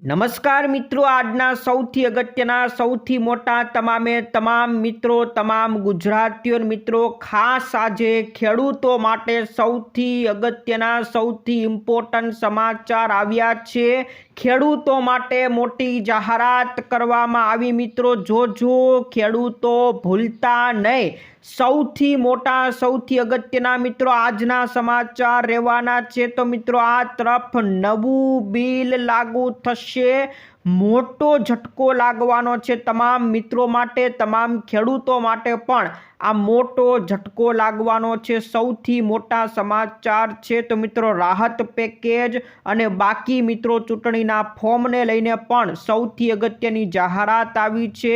નમસ્કાર મિત્રો, આજના સૌથી અગત્યના સૌથી મોટા તમામ મિત્રો, તમામ ગુજરાતીઓ મિત્રો, ખાસ આજે ખેડૂતો માટે સૌથી અગત્યના સૌથી ઇમ્પોર્ટન્ટ સમાચાર આવ્યા છે। ખેડૂતો માટે મોટી જાહેરાત કરવામાં આવી મિત્રો, જોજો ખેડૂતો ભૂલતા નહીં। સૌથી મોટા સૌથી અગત્યના મિત્રો આજના સમાચાર રહેવાના છે। તો મિત્રો આ તરફ નવું બિલ લાગુ થશે, મોટો ઝટકો લાગવાનો છે તમામ મિત્રો માટે, તમામ ખેડૂતો માટે પણ આ મોટો ઝટકો લાગવાનો છે। સૌથી મોટા સમાચાર છે। તો મિત્રો રાહત પેકેજ અને બાકી મિત્રો ચૂંટણીના ફોર્મને લઈને પણ સૌથી અગત્યની જાહેરાત આવી છે।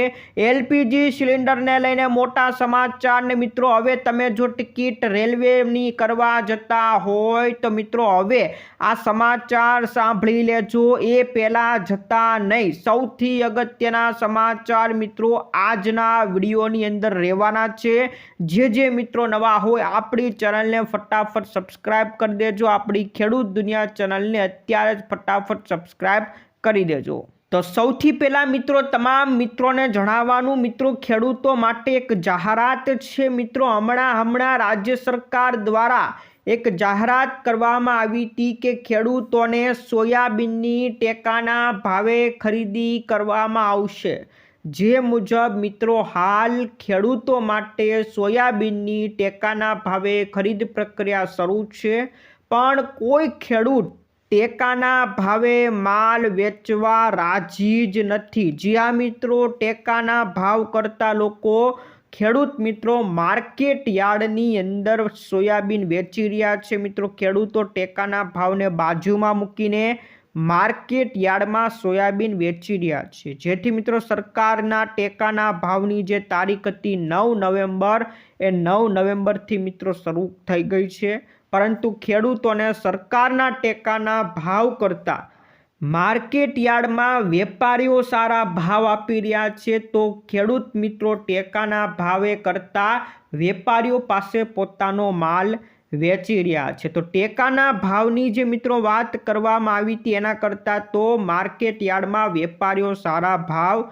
એલપીજી સિલિન્ડરને લઈને મોટા સમાચાર ને મિત્રો, હવે તમે જો ટિકિટ રેલવેની કરવા જતા હોય તો મિત્રો હવે આ સમાચાર સાંભળી લેજો, એ પહેલા જતા નહીં। સૌથી અગત્યના સમાચાર મિત્રો આજના વિડીયોની અંદર રહેવાના છે। જે મિત્રો નવા હોય આપણી ચેનલને ફટાફટ સબસ્ક્રાઇબ કરી દેજો, આપણી ખેડૂત દુનિયા ચેનલને અત્યારે જ ફટાફટ સબસ્ક્રાઇબ કરી દેજો। તો સૌથી પહેલા મિત્રો તમામ મિત્રોને જણાવવાનું મિત્રો, ખેડૂતો માટે એક જાહેરાત છે મિત્રો। હમણાં રાજ્ય સરકાર દ્વારા એક જાહેરાત કરવામાં આવી હતી કે ખેડૂતોને સોયાબીનની ટેકાના ભાવે ખરીદી કરવામાં આવશે। જે મુજબ મિત્રો હાલ ખેડૂતો માટે સોયાબીનની ટેકાના ભાવે ખરીદ પ્રક્રિયા શરૂ છે, પણ કોઈ ખેડૂત ટેકાના ભાવે માલ વેચવા રાજી જ નથી। જ્યાં મિત્રો ટેકાના ભાવ કરતા લોકો ખેડૂત મિત્રો માર્કેટ યાર્ડની અંદર સોયાબીન વેચી રહ્યા છે મિત્રો। ખેડૂતો ટેકાના ભાવને બાજુમાં મૂકીને માર્કેટ યાર્ડમાં સોયાબીન વેચી રહ્યા છે, જેથી મિત્રો સરકારના ટેકાના ભાવની જે તારીખ હતી 9 નવેમ્બર, એ 9 નવેમ્બરથી મિત્રો શરૂ થઈ ગઈ છે, પરંતુ ખેડૂતોને સરકારના ટેકાના ભાવ કરતા માર્કેટ યાર્ડમાં વેપારીઓ સારા ભાવ આપી રહ્યા છે, તો ખેડૂત મિત્રો ટેકાના ભાવે કરતા વેપારીઓ પાસે પોતાનો માલ વેચી રહ્યા છે। તો ટેકાના ભાવની જે મિત્રો વાત કરવામાં આવી હતી એના કરતાં તો માર્કેટ યાર્ડમાં વેપારીઓ સારા ભાવ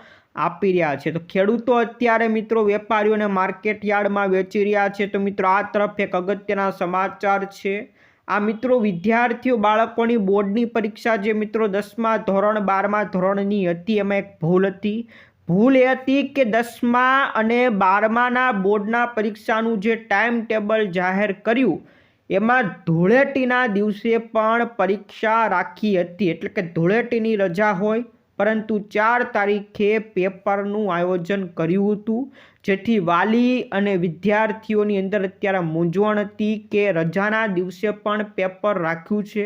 આપી રહ્યા છે, તો ખેડૂતો અત્યારે મિત્રો વેપારીઓને માર્કેટ યાર્ડમાં વેચી રહ્યા છે। તો મિત્રો આ તરફ એક અગત્યના સમાચાર છે। આ મિત્રો વિદ્યાર્થીઓ બાળકોની બોર્ડની પરીક્ષા જે મિત્રો 10મા ધોરણ 12મા ધોરણની હતી, એમાં એક ભૂલ હતી। ભૂલ એ હતી કે 10મા અને 12માના બોર્ડના પરીક્ષાનું જે ટાઈમ ટેબલ જાહેર કર્યું એમાં ધૂળેટીના દિવસે પણ પરીક્ષા રાખી હતી, એટલે કે ધૂળેટીની રજા હોય પરંતુ 4 તારીખે પેપરનું આયોજન કર્યું હતું, જેથી વાલી અને વિદ્યાર્થીઓની અંદર અત્યારે મૂંઝવણ હતી કે રજાના દિવસે પણ પેપર રાખ્યું છે।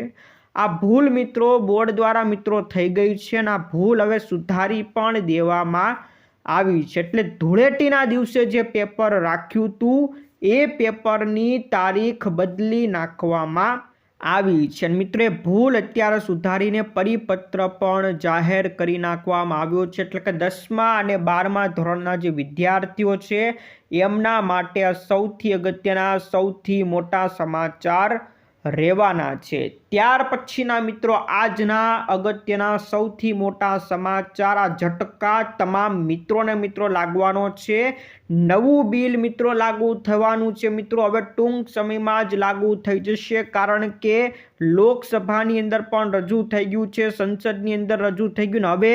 આ ભૂલ મિત્રો બોર્ડ દ્વારા મિત્રો થઈ ગઈ છે અને આ ભૂલ હવે સુધારી પણ દેવામાં આવી છે, એટલે ધૂળેટીના દિવસે જે પેપર રાખ્યું હતું એ પેપરની તારીખ બદલી નાખવામાં આવી છે। મિત્રો એ ભૂલ અત્યારે સુધારીને પરિપત્ર પણ જાહેર કરી નાખવામાં આવ્યો છે, એટલે કે 10મા અને 12મા ધોરણના જે વિદ્યાર્થીઓ છે એમના માટે સૌથી અગત્યના સૌથી મોટા સમાચાર રહેવાના છે। ત્યાર પછીના મિત્રો આજના અગત્યના સૌથી મોટા સમાચાર, આ ઝટકા તમામ મિત્રોને મિત્રો લાગવાનો છે। નવું બિલ મિત્રો લાગુ થવાનું છે મિત્રો, હવે ટૂંક સમયમાં જ લાગુ થઈ જશે, કારણ કે લોકસભાની અંદર પણ રજૂ થઈ ગયું છે, સંસદની અંદર રજૂ થઈ ગયું, હવે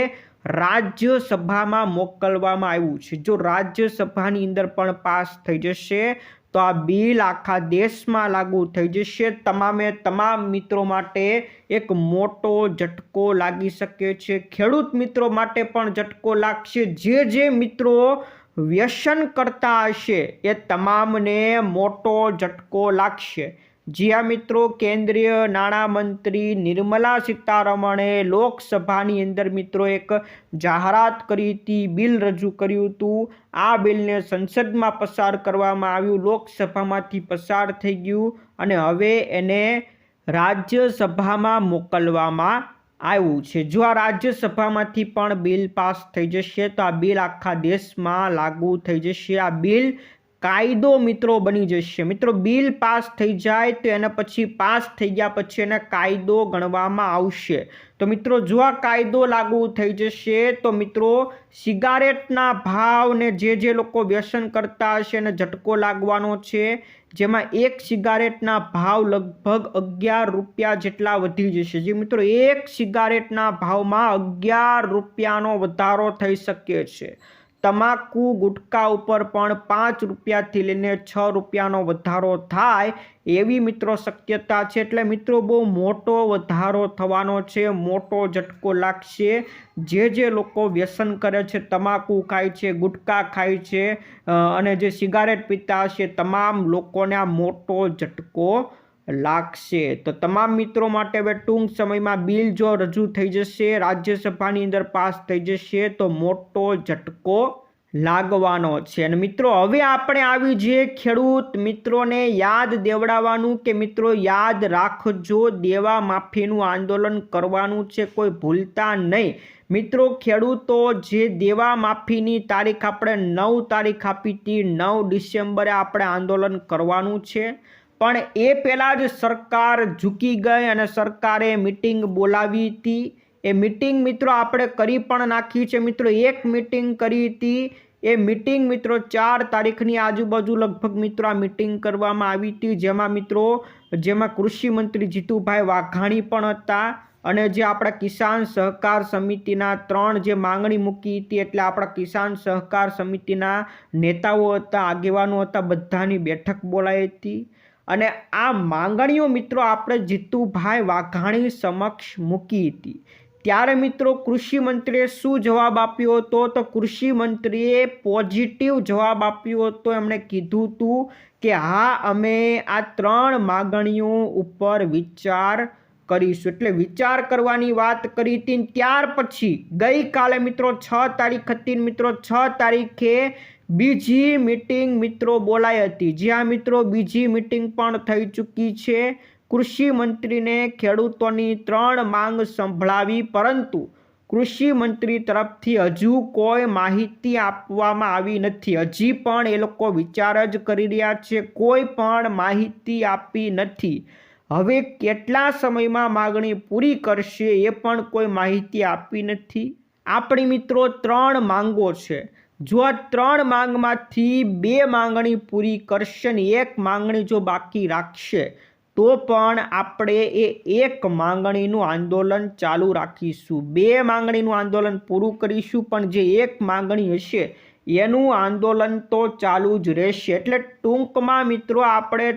રાજ્યસભામાં મોકલવામાં આવ્યું છે। જો રાજ્યસભાની અંદર પણ પાસ થઈ જશે તો આ બિલ આખા દેશમાં લાગુ થઈ જશે। તમામ મિત્રો માટે એક મોટો ઝટકો લાગી શકે છે, ખેડૂત મિત્રો માટે પણ ઝટકો લાગશે। જે મિત્રો વ્યસન કરતા હશે એ તમામને મોટો ઝટકો લાગશે। જ્યાં મિત્રો કેન્દ્રીય નાણામંત્રી નિર્મલા સીતારમણે લોકસભાની અંદર મિત્રો એક જાહેરાત કરી હતી, બિલ રજૂ કર્યું હતું, આ બિલને સંસદમાં પસાર કરવામાં આવ્યું, લોકસભામાંથી પસાર થઈ ગયું અને હવે એને રાજ્યસભામાં મોકલવામાં આવ્યું છે। જો આ રાજ્યસભામાંથી પણ બિલ પાસ થઈ જશે તો આ બિલ આખા દેશમાં લાગુ થઈ જશે। આ બિલ કાયદો મિત્રો બની જશે। મિત્રો બિલ પાસ થઈ જાય તો એને પછી પાસ થઈ ગયા પછી એને કાયદો ગણવામાં આવશે। તો તો મિત્રો જો આ કાયદો લાગુ થઈ જશે તો મિત્રો સિગારેટના ભાવને જે લોકો વ્યસન કરતા હશે એને ઝટકો લાગવાનો છે, જેમાં એક સિગારેટના ભાવ લગભગ 11 રૂપિયા જેટલા વધી જશે। જે મિત્રો એક સિગારેટના ભાવમાં 11 રૂપિયાનો વધારો થઈ શકે છે। તમાકુ ગુટકા ઉપર પણ 5 રૂપિયાથી લઈને 6 રૂપિયાનો વધારો થાય એવી મિત્રો શક્યતા છે। એટલે મિત્રો બહુ મોટો વધારો થવાનો છે, મોટો ઝટકો લાગશે। જે લોકો વ્યસન કરે છે, તમાકુ ખાય છે, ગુટકા ખાય છે અને જે સિગારેટ પીતા હશે તમામ લોકોને આ મોટો ઝટકો લાગશે। તો તમામ મિત્રો માટે હવે ટૂંક સમયમાં બિલ જો રજૂ થઈ જશે, રાજ્યસભાની અંદર પાસ થઈ જશે તો મોટો ઝટકો લાગવાનો છે। અને મિત્રો હવે આપણે આવી જે ખેડૂત મિત્રોને યાદ દેવડાવવાનું કે મિત્રો યાદ રાખજો, દેવા માફીનું આંદોલન કરવાનું છે, કોઈ ભૂલતા નહીં। મિત્રો ખેડૂતો જે દેવા માફીની તારીખ આપણે 9 તારીખ આપી હતી, 9 ડિસેમ્બરે આપણે આંદોલન કરવાનું છે, પણ એ પહેલાં જ સરકાર ઝૂકી ગઈ અને સરકારે મિટિંગ બોલાવી હતી। એ મિટિંગ મિત્રો આપણે કરી પણ નાખી છે। મિત્રો એક મિટિંગ કરી હતી, એ મિટિંગ મિત્રો 4 તારીખની આજુબાજુ લગભગ મિત્રો આ મિટિંગ કરવામાં આવી હતી, જેમાં કૃષિ મંત્રી જીતુભાઈ વાઘાણી પણ હતા અને જે આપણા કિસાન સહકાર સમિતિના 3 જે માંગણી મૂકી હતી, એટલે આપણા કિસાન સહકાર સમિતિના નેતાઓ હતા, આગેવાનો હતા, બધાની બેઠક બોલાઈ હતી અને આ માંગણીઓ મિત્રો આપણે જીતુભાઈ વાઘાણી સમક્ષ મૂકી હતી। ત્યારે મિત્રો કૃષિ મંત્રીએ શું જવાબ આપ્યો હતો? તો કૃષિ મંત્રીએ પોઝિટિવ જવાબ આપ્યો હતો। એમણે કીધું હતું કે હા, અમે આ 3 માંગણીઓ ઉપર વિચાર કરીશું, એટલે વિચાર કરવાની વાત કરી હતી। ત્યાર પછી ગઈકાલે મિત્રો 6 તારીખ હતી, મિત્રો 6 તારીખે બીજી મિટિંગ મિત્રો બોલાઈ હતી, જ્યાં મિત્રો બીજી મિટિંગ પણ થઈ ચૂકી છે। કૃષિ મંત્રીને ખેડૂતોની 3 માંગ સંભળાવી, પરંતુ કૃષિ મંત્રી તરફથી હજુ કોઈ માહિતી આપવામાં આવી નથી। હજી પણ એ લોકો વિચાર જ કરી રહ્યા છે, કોઈ પણ માહિતી આપી નથી। હવે કેટલા સમયમાં માગણી પૂરી કરશે એ પણ કોઈ માહિતી આપી નથી। આપણી મિત્રો 3 માંગો છે, જો આ 3 માંગમાંથી 2 માંગણી પૂરી કરશે ને 1 માંગણી જો બાકી રાખશે તો પણ આપણે એ 1 માંગણીનું આંદોલન ચાલુ રાખીશું। 2 માંગણીનું આંદોલન પૂરું કરીશું, પણ જે 1 માંગણી હશે એનું આંદોલન તો ચાલુ જ રહેશે। એટલે ટૂંકમાં મિત્રો આપણે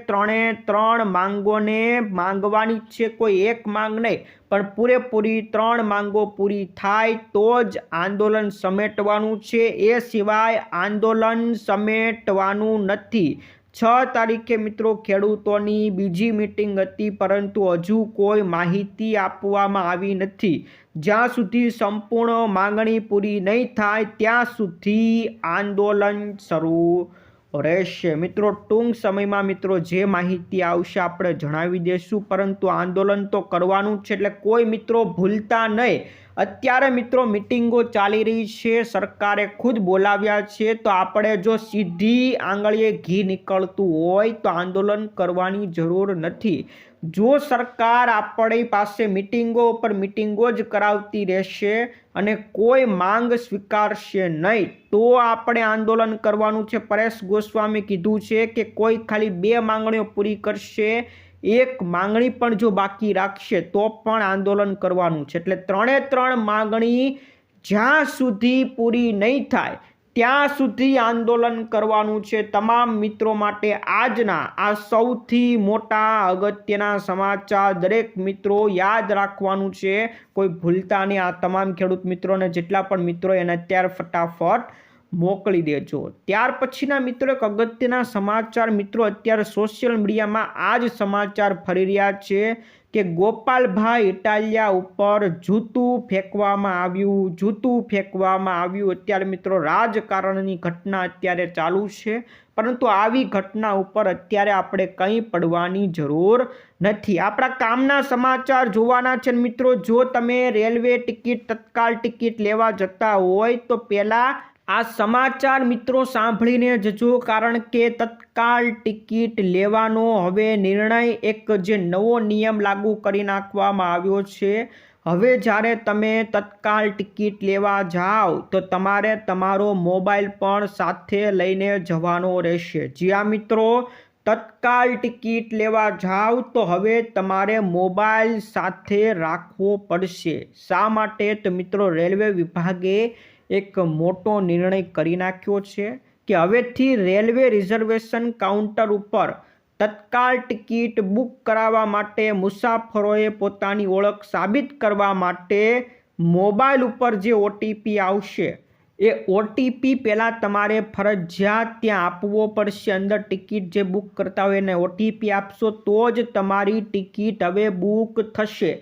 3 માંગોને માંગવાની છે, કોઈ 1 માંગ નહીં, પણ પૂરેપૂરી 3 માંગો પૂરી થાય તો જ આંદોલન સમેટવાનું છે, એ સિવાય આંદોલન સમેટવાનું નથી। 6 તારીખે મિત્રો ખેડૂતોની બીજી મિટિંગ હતી, પરંતુ હજુ કોઈ માહિતી આપવામાં આવી નથી। જ્યાં સુધી સંપૂર્ણ માંગણી પૂરી નહીં થાય ત્યાં સુધી આંદોલન શરૂ રહેશે। મિત્રો ટૂંક સમયમાં મિત્રો જે માહિતી આવશે આપણે જણાવી દેશું, પરંતુ આંદોલન તો કરવાનું છે, એટલે કોઈ મિત્રો ભૂલતા નહીં। અત્યારે મિત્રો મિટિંગો ચાલી રહી છે, સરકારે ખુદ બોલાવ્યા છે, તો આપણે જો સીધી આંગળીએ ઘી નીકળતું હોય તો આંદોલન કરવાની જરૂર નથી। જો સરકાર આપણી પાસે મિટિંગો ઉપર મિટિંગો જ કરાવતી રહેશે અને કોઈ માંગ સ્વીકારશે નહીં તો આપણે આંદોલન કરવાનું છે। પરેશ ગોસ્વામી કીધું છે કે કોઈ ખાલી 2 માંગણીઓ પૂરી કરશે, 1 માંગણી પણ જો બાકી રાખશે તો પણ આંદોલન કરવાનું છે। એટલે 3 માંગણી જ્યાં સુધી પૂરી નહીં થાય ત્યાં સુધી આંદોલન કરવાનું છે। તમામ મિત્રો માટે આજના આ સૌથી મોટા અગત્યના સમાચાર દરેક મિત્રો યાદ રાખવાનું છે, કોઈ ભૂલતા નહીં। આ તમામ ખેડૂત મિત્રોને જેટલા પણ મિત્રો એને અત્યારે ફટાફટ મોકલી દેજો। ત્યાર પછીના મિત્રો એક અગત્યના સમાચાર મિત્રો અત્યારે સોશિયલ મીડિયામાં આ જ સમાચાર ફરી રહ્યા છે કે ગોપાલભાઈ ઇટાલિયા ઉપર જૂતું ફેંકવામાં આવ્યું। અત્યારે મિત્રો રાજકારણની ઘટના અત્યારે ચાલુ છે, પરંતુ આવી ઘટના ઉપર અત્યારે આપણે કંઈ પડવાની જરૂર નથી। આપણા કામના સમાચાર જોવાના છે મિત્રો। જો તમે રેલવે ટિકિટ, તત્કાલ ટિકિટ લેવા જતા હોય તો પહેલાં આ સમાચાર મિત્રો સાંભળીને જજો, કારણ કે તત્કાલ ટિકિટ લેવાનો હવે નિર્ણય એક જે નવો નિયમ લાગુ કરી નાખવામાં આવ્યો છે। હવે જ્યારે તમે તત્કાલ ટિકિટ લેવા જાઓ તો તમારે તમારો મોબાઈલ પણ સાથે લઈને જવાનો રહેશે. જ્યાં મિત્રો તત્કાલ ટિકિટ લેવા જાઓ તો હવે તમારે મોબાઈલ સાથે રાખવો પડશે. શા માટે? તો મિત્રો રેલવે વિભાગે એક મોટો નિર્ણય કરી નાખ્યો છે કે હવેથી રેલવે રિઝર્વેશન કાઉન્ટર ઉપર તત્કાલ ટિકિટ બુક કરાવવા માટે મુસાફરોએ પોતાની ઓળખ સાબિત કરવા માટે મોબાઈલ ઉપર જે OTP આવશે એ OTP પહેલાં તમારે ફરજિયાત ત્યાં આપવો પડશે. અંદર ટિકિટ જે બુક કરતા હોય એને OTP આપશો તો જ તમારી ટિકિટ હવે બુક થશે.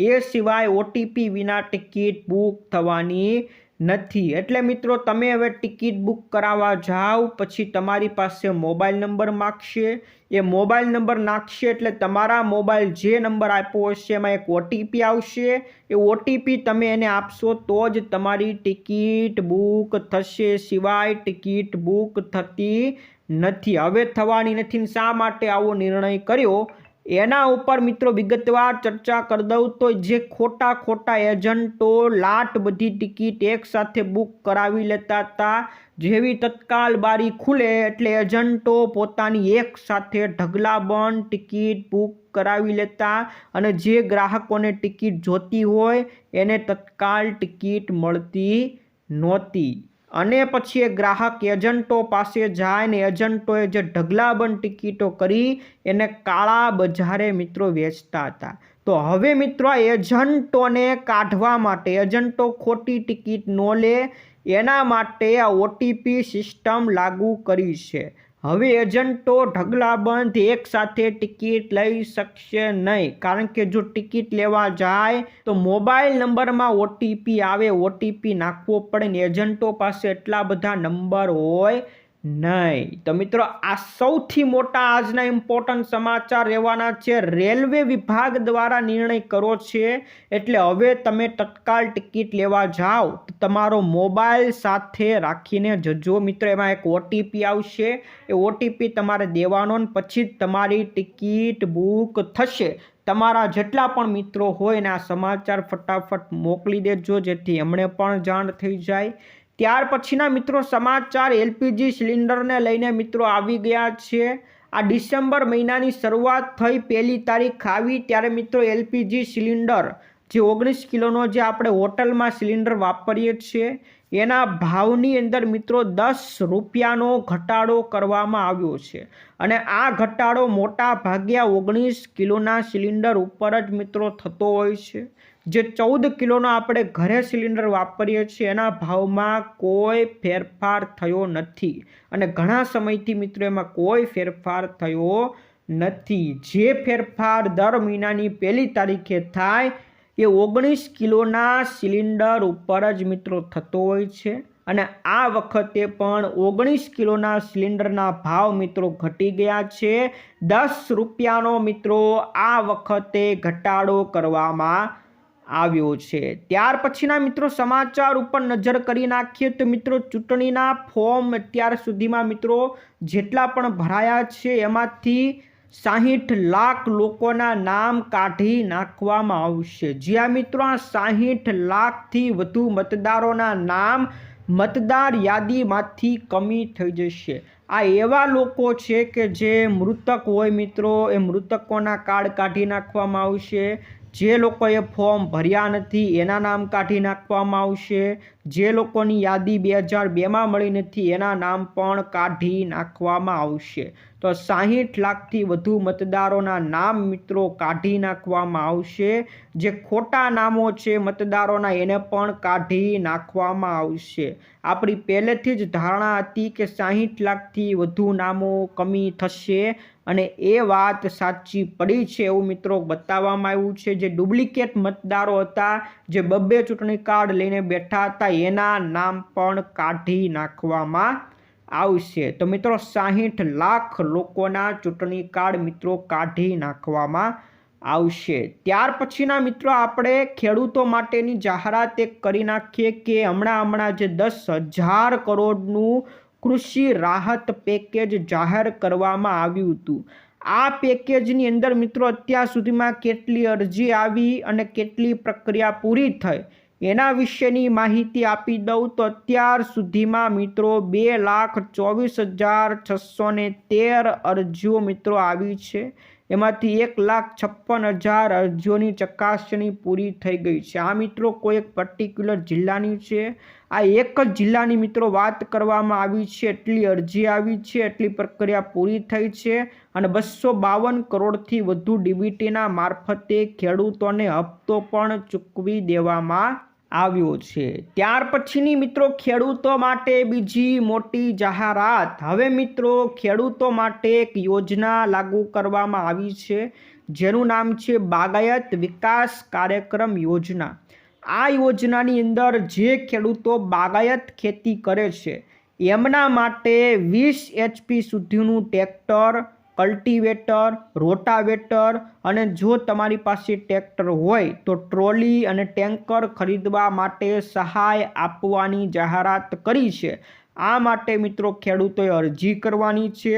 એ સિવાય OTP વિના ટિકિટ બુક થવાની નથી. એટલે મિત્રો તમે હવે ટિકિટ બુક કરાવવા જાઓ પછી તમારી પાસે મોબાઈલ નંબર માગશે. એ મોબાઈલ નંબર નાખશે એટલે તમારા મોબાઈલ જે નંબર આપ્યો હશે એમાં એક OTP આવશે. એ OTP તમે એને આપશો તો જ તમારી ટિકિટ બુક થશે. સિવાય ટિકિટ બુક થતી નથી. હવે થવાની નથી. શા માટે આવો નિર્ણય કર્યો એના ઉપર મિત્રો વિગતવાર ચર્ચા કરી દઉં તો જે ખોટા એજન્ટો લાટ બધી ટિકિટ એકસાથે બુક કરાવી લેતા હતા, જેવી તત્કાલ બારી ખુલે એટલે એજન્ટો પોતાની એકસાથે ઢગલાબંધ ટિકિટ બુક કરાવી લેતા અને જે ગ્રાહકોને ટિકિટ જોતી હોય એને તત્કાલ ટિકિટ મળતી નહોતી. અને પછી એ ગ્રાહક એજન્ટો પાસે જાય ને એજન્ટોએ જે ઢગલાબંધ ટિકિટો કરી એને કાળા બજારે મિત્રો વેચતા હતા. તો હવે મિત્રો આ એજન્ટોને કાઢવા માટે, એજન્ટો ખોટી ટિકિટ ન લે એના માટે આ OTP સિસ્ટમ લાગુ કરી છે. હવે એજન્ટો ઢગલાબંધ એકસાથે ટિકિટ લઈ શકશે નહીં. કારણ કે જો ટિકિટ લેવા જાય તો મોબાઈલ નંબરમાં OTP આવે, OTP નાખવો પડે ને એજન્ટો પાસે એટલા બધા નંબર હોય નહીં. તો મિત્રો આ સૌથી મોટા આજના ઇમ્પોર્ટન્ટ સમાચાર રહેવાના છે. રેલવે વિભાગ દ્વારા નિર્ણય કર્યો છે એટલે હવે તમે તત્કાલ ટિકિટ લેવા જાઓ તો તમારો મોબાઈલ સાથે રાખીને જજો. મિત્રો એમાં એક OTP આવશે, એ OTP તમારે દેવાનો ને પછી જ તમારી ટિકિટ બુક થશે. તમારા જેટલા પણ મિત્રો હોય ને આ સમાચાર ફટાફટ મોકલી દેજો જેથી એમણે પણ જાણ થઈ જાય. ત્યાર પછીના મિત્રો સમાચાર LPG સિલિન્ડરને લઈને મિત્રો આવી ગયા છે. આ ડિસેમ્બર મહિનાની શરૂઆત થઈ, 1 તારીખ આવી ત્યારે મિત્રો LPG સિલિન્ડર જે 19 કિલોનો જે આપણે હોટલમાં સિલિન્ડર વાપરીએ છીએ એના ભાવની અંદર મિત્રો 10 રૂપિયાનો ઘટાડો કરવામાં આવ્યો છે. અને આ ઘટાડો મોટા ભાગ્યા 19 કિલોના સિલિન્ડર ઉપર જ મિત્રો થતો હોય છે. જે 14 કિલોનો આપણે ઘરે સિલિન્ડર વાપરીએ છીએ એના ભાવમાં કોઈ ફેરફાર થયો નથી અને ઘણા સમયથી મિત્રો એમાં કોઈ ફેરફાર થયો નથી. જે ફેરફાર દર મહિનાની 1 તારીખે થાય એ 19 કિલોના સિલિન્ડર ઉપર જ મિત્રો થતો હોય છે. અને આ વખતે પણ 19 કિલોના સિલિન્ડરના ભાવ મિત્રો ઘટી ગયા છે. 10 રૂપિયાનો મિત્રો આ વખતે ઘટાડો કરવામાં આવ્યો છે. ત્યાર પછીના મિત્રો સમાચાર ઉપર નજર કરી નાખીએ તો મિત્રો ચૂંટણીના ફોર્મ અત્યાર સુધીમાં મિત્રો જેટલા પણ ભરાયા છે એમાંથી 60 લાખ લોકોના નામ કાઢી નાખવામાં આવશે. જ્યાં મિત્રો આ 60 લાખથી વધુ મતદારોના નામ મતદાર યાદીમાંથી કમી થઈ જશે. આ એવા લોકો છે કે જે મૃતક હોય મિત્રો, એ મૃતકોના કાર્ડ કાઢી નાખવામાં આવશે. જે લોકોએ ફોર્મ ભર્યા નથી એના નામ કાઢી નાખવામાં આવશે. જે લોકોની યાદી 2002માં મળી નથી એના નામ પણ કાઢી નાખવામાં આવશે. તો 60 લાખથી વધુ મતદારોના નામ મિત્રો કાઢી નાખવામાં આવશે. જે ખોટા નામો છે મતદારોના એને પણ કાઢી નાખવામાં આવશે. આપણી પહેલેથી જ ધારણા હતી કે 60 લાખથી વધુ નામો કમી થશે અને એ વાત સાચી પડી છે એવું મિત્રો બતાવવામાં આવ્યું છે. જે ડુપ્લિકેટ મતદારો હતા, જે 2 ચૂંટણી કાર્ડ લઈને બેઠા હતા એના નામ પણ કાઢી નાખવામાં આવશે. તો મિત્રો 60 લાખ લોકોના ચૂંટણી કાર્ડ મિત્રો કાઢી નાખવામાં આવશે. ત્યાર પછીના મિત્રો આપણે ખેડૂતો માટેની જાહેરાત એક કરી નાખીએ કે હમણાં જે 10,000 કરોડનું કૃષિ રાહત પેકેજ જાહેર કરવામાં આવ્યું હતું. આ પેકેજની અંદર મિત્રો અત્યાર સુધીમાં કેટલી અરજી આવી અને કેટલી પ્રક્રિયા પૂરી થઈ એના વિશેની માહિતી આપી દઉં તો અત્યાર સુધીમાં મિત્રો 2,24,613 અરજીઓ મિત્રો આવી છે. એમાંથી 1,56,000 અરજીઓની ચકાસણી પૂરી થઈ ગઈ છે. આ મિત્રો કોઈ એક પર્ટિક્યુલર જિલ્લાની છે, આ એક જ જિલ્લાની મિત્રો વાત કરવામાં આવી છે. એટલી અરજી આવી છે, એટલી પ્રક્રિયા પૂરી થઈ છે અને 252 કરોડથી વધુ ડીબીટીના મારફતે ખેડૂતોને હપ્તો પણ ચૂકવી દેવામાં આવ્યો છે. ત્યાર પછીની મિત્રો ખેડૂતો માટે બીજી મોટી જાહેરાત. હવે મિત્રો ખેડૂતો માટે એક યોજના લાગુ કરવામાં આવી છે જેનું નામ છે બાગાયત વિકાસ કાર્યક્રમ યોજના. આ યોજનાની અંદર જે ખેડૂતો બાગાયત ખેતી કરે છે એમના માટે 20 HP સુધીનું ટ્રેક્ટર, કલ્ટિવેટર, રોટાવેટર અને જો તમારી પાસે ટ્રેક્ટર હોય તો ટ્રોલી અને ટેન્કર ખરીદવા માટે સહાય આપવાની જાહેરાત કરી છે. આ માટે મિત્રો ખેડૂતોએ અરજી કરવાની છે.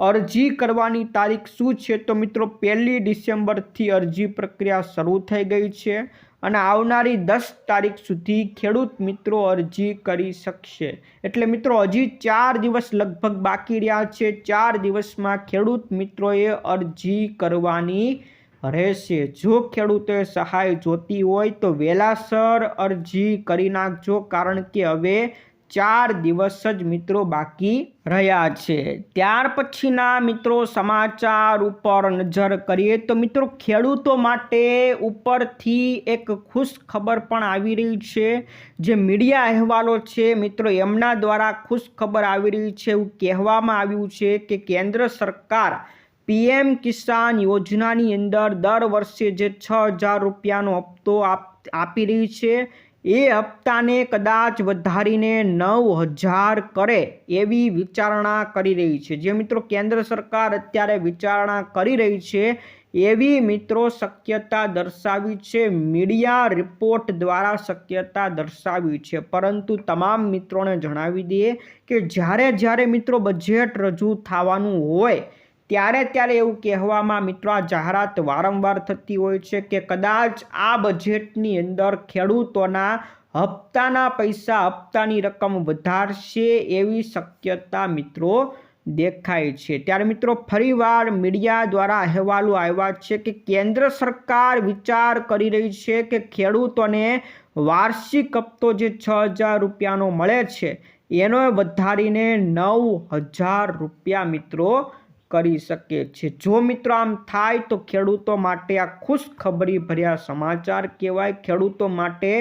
અરજી કરવાની તારીખ શું છે તો મિત્રો 1 ડિસેમ્બરથી અરજી પ્રક્રિયા શરૂ થઈ ગઈ છે અને આવનારી 10 તારીખ સુધી ખેડૂત મિત્રો અરજી કરી શકશે. એટલે મિત્રો હજી 4 દિવસ લગભગ બાકી રહ્યા છે. 4 દિવસમાં ખેડૂત મિત્રોએ અરજી કરવાની રહેશે. જો ખેડૂતોએ સહાય જોતી હોય તો વહેલાસર અરજી કરી નાખજો, કારણ કે હવે 4 દિવસ જ મિત્રો બાકી રહ્યા છે. ત્યાર પછીના મિત્રો સમાચાર ઉપર નજર કરીએ તો મિત્રો ખેડૂતો માટે ઉપરથી એક ખુશ ખબર પણ આવી રહી છે. જે મીડિયા અહેવાલો છે મિત્રો એમના દ્વારા ખુશ ખબર આવી રહી છે. એવું કહેવામાં આવ્યું છે કે કેન્દ્ર સરકાર PM કિસાન યોજનાની અંદર દર વર્ષે જે 6,000 રૂપિયાનો હપ્તો આપી રહી છે એ હપ્તાને કદાચ વધારીને 9,000 કરે એવી વિચારણા કરી રહી છે. જે મિત્રો કેન્દ્ર સરકાર અત્યારે વિચારણા કરી રહી છે એવી મિત્રો શક્યતા દર્શાવી છે. મીડિયા રિપોર્ટ દ્વારા શક્યતા દર્શાવી છે. પરંતુ તમામ મિત્રોને જણાવી દઈએ કે જ્યારે મિત્રો બજેટ રજૂ થવાનું હોય ત્યારે એવું કહેવામાં મિત્રો આ જાહેરાત વારંવાર થતી હોય છે કે કદાચ આ બજેટની અંદર ખેડૂતોના હપ્તાના પૈસા, હપ્તાની રકમ વધારશે એવી શક્યતા મિત્રો દેખાય છે. ત્યારે મિત્રો ફરીવાર મીડિયા દ્વારા અહેવાલો આવ્યા છે કે કેન્દ્ર સરકાર વિચાર કરી રહી છે કે ખેડૂતોને વાર્ષિક હપ્તો જે 6,000 રૂપિયાનો મળે છે એનો વધારીને 9,000 રૂપિયા મિત્રો કરી શકે છે. જો મિત્રો આમ થાય તો ખેડૂતો માટે આ ખુશ ખબરી ભર્યા સમાચાર કહેવાય, ખેડૂતો માટે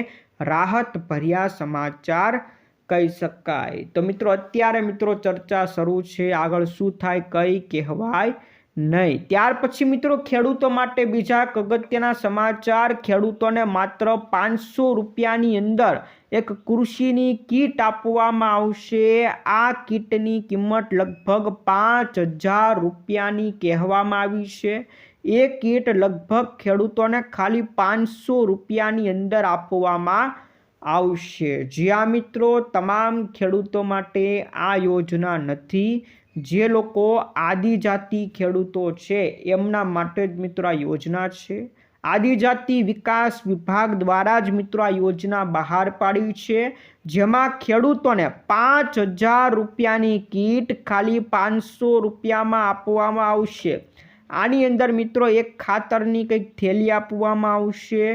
રાહત ભર્યા સમાચાર કહી શકાય. તો મિત્રો અત્યારે મિત્રો ચર્ચા શરૂ છે, આગળ શું થાય કંઈ કહેવાય નહીં. ત્યાર પછી મિત્રો ખેડૂતો માટે બીજા અગત્યના સમાચાર. ખેડૂતોને માત્ર 500 રૂપિયાની અંદર એક કૃષિની કીટ આપવામાં આવશે. આ કીટની કિંમત લગભગ 5,000 રૂપિયાની કહેવામાં આવી છે. એ કીટ લગભગ ખેડૂતોને ખાલી 500 રૂપિયાની અંદર આપવામાં આવશે. જ્યાં મિત્રો તમામ ખેડૂતો માટે આ યોજના નથી. જે લોકો આદિજાતિ ખેડૂતો છે એમના માટે જ મિત્રો આ યોજના છે. આદિજાતિ વિકાસ વિભાગ દ્વારા જ મિત્રો આ યોજના બહાર પાડી છે, જેમાં ખેડૂતોને 5,000 રૂપિયાની કીટ ખાલી 500 રૂપિયામાં આપવામાં આવશે. આની અંદર મિત્રો એક ખાતરની કંઈક થેલી આપવામાં આવશે,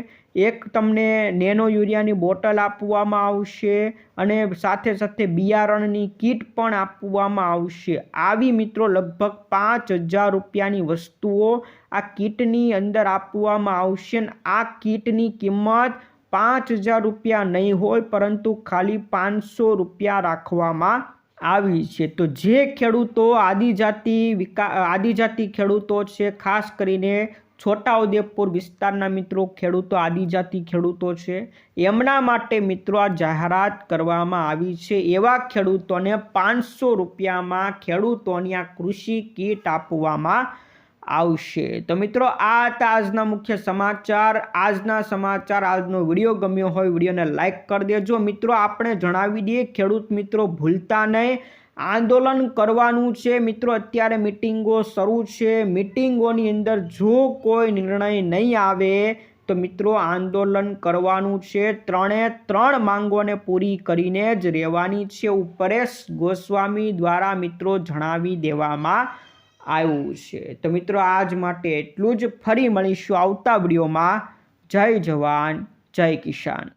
એક તમને નેનો યુરિયાની બોટલ આપવામાં આવશે અને સાથે બિયારણની કીટ પણ આપવામાં આવશે. આવી મિત્રો લગભગ 5,000 રૂપિયાની વસ્તુઓ આ કીટની અંદર આપવામાં આવશે. આ કીટની કિંમત 5,000 રૂપિયા નહીં હોય, પરંતુ ખાલી 500 રૂપિયા રાખવામાં આવી છે. તો જે ખેડૂતો આદિજાતિ ખેડૂતો છે, ખાસ કરીને છોટાઉદેપુર વિસ્તારના મિત્રો ખેડૂતો આદિજાતિ ખેડૂતો છે, એમના માટે મિત્રો આ જાહેરાત કરવામાં આવી છે. એવા ખેડૂતોને 500 રૂપિયામાં ખેડૂતોની આ કૃષિ કીટ આપવામાં આવશે. તો મિત્રો આ હતા આજના મુખ્ય સમાચાર. આજનો વિડીયો ગમ્યો હોય વિડીયોને લાઈક કરી દેજો. મિત્રો આપણે જણાવી દઈએ ખેડૂત મિત્રો ભૂલતા નહીં, આંદોલન કરવાનું છે મિત્રો। અત્યારે મિટિંગો શરૂ છે, મિટિંગોની અંદર જો કોઈ નિર્ણય નહીં આવે તો મિત્રો આંદોલન કરવાનું છે। 3 માંગોને પૂરી કરીને જ રહેવાની છે એવું પરેશ ગોસ્વામી દ્વારા મિત્રો જણાવી દેવામાં આવ્યું છે। તો મિત્રો આજ માટે એટલું જ। ફરી મળીશું આવતા વિડીયોમાં। જય જવાન જય કિસાન।